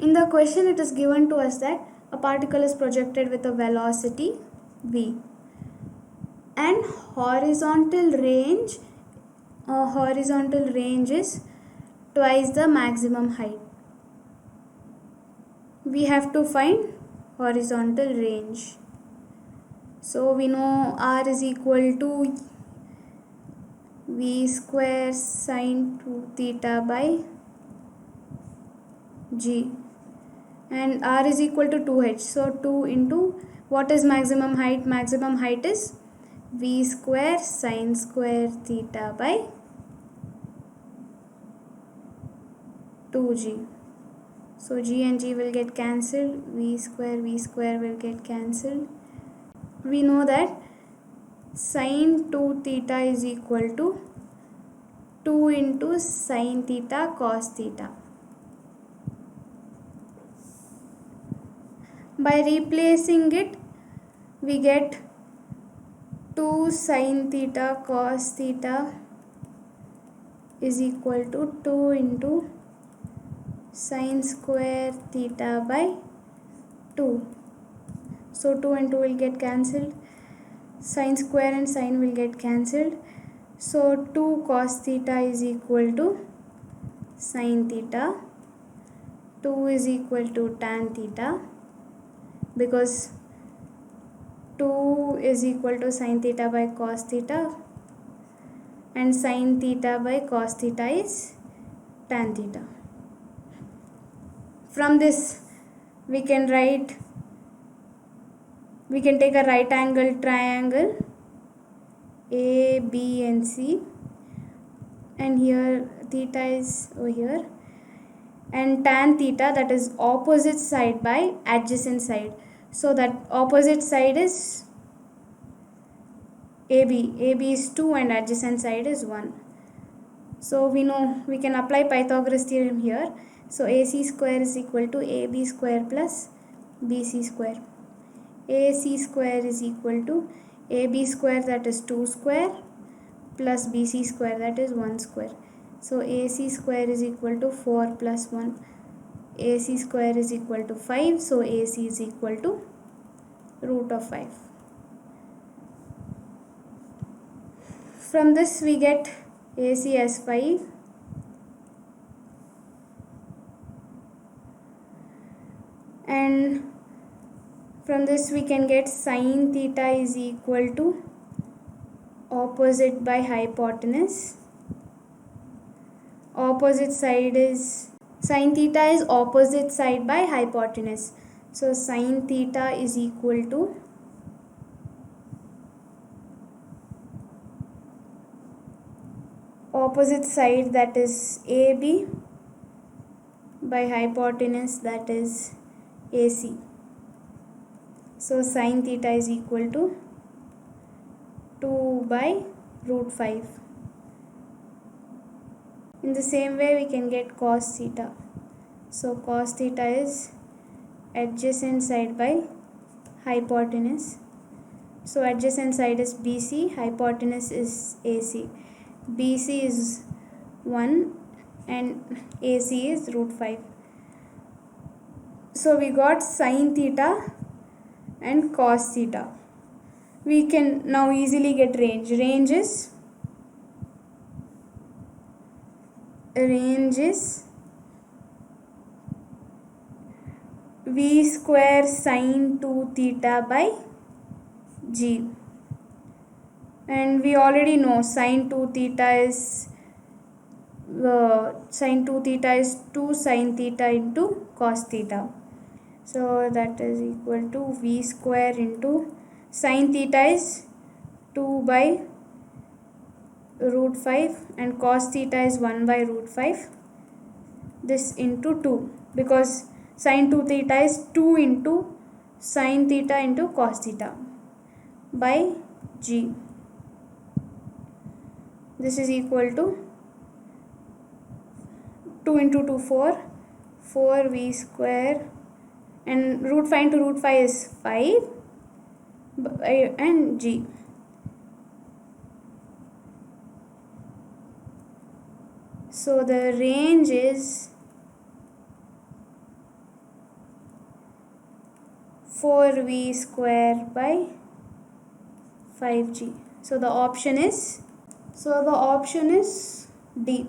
In the question it is given to us that a particle is projected with a velocity v and horizontal range is twice the maximum height. We have to find horizontal range. So we know r is equal to v square sine 2 theta by g, and r is equal to 2h. So 2 into what is maximum height? Maximum height is v square sine square theta by 2g. So g and g will get cancelled, v square will get cancelled. We know that sine 2 theta is equal to 2 into sine theta cos theta. By replacing it, we get 2 sine theta cos theta is equal to 2 into sine square theta by 2. So 2 and 2 will get cancelled. Sine square and sine will get cancelled. So 2 cos theta is equal to sine theta. 2 is equal to tan theta, because 2 is equal to sine theta by cos theta, and sine theta by cos theta is tan theta. From this we can take a right angle triangle A, B and C, and here theta is over here, and tan theta, that is opposite side by adjacent side. So that opposite side is AB. AB is 2 and adjacent side is 1. So we know we can apply Pythagoras theorem here. So AC square is equal to AB square plus BC square. AC square is equal to AB square, that is 2 square, plus BC square, that is 1 square. So AC square is equal to 4 plus 1. AC square is equal to 5. So AC is equal to root of 5. From this we get AC as 5. And from this we can get sine theta is equal to opposite by hypotenuse. Opposite side is, sine theta is opposite side by hypotenuse. So sine theta is equal to opposite side, that is AB, by hypotenuse, that is AC. So sine theta is equal to 2 by root 5. In the same way we can get cos theta. So cos theta is adjacent side by hypotenuse. So adjacent side is BC, hypotenuse is AC. BC is 1 and AC is root 5. So we got sine theta and cos theta. We can now easily get range. Range is v square sine 2 theta by g, and we already know sine 2 theta is 2 sine theta into cos theta. So that is equal to v square into sine theta is 2 by root 5 and cos theta is 1 by root 5. This into 2, because sine 2 theta is 2 into sine theta into cos theta by g. This is equal to 2 into 2 4 v square, and root 5 into root 5 is 5 and g. So the range is 4v square by 5g. So the option is D.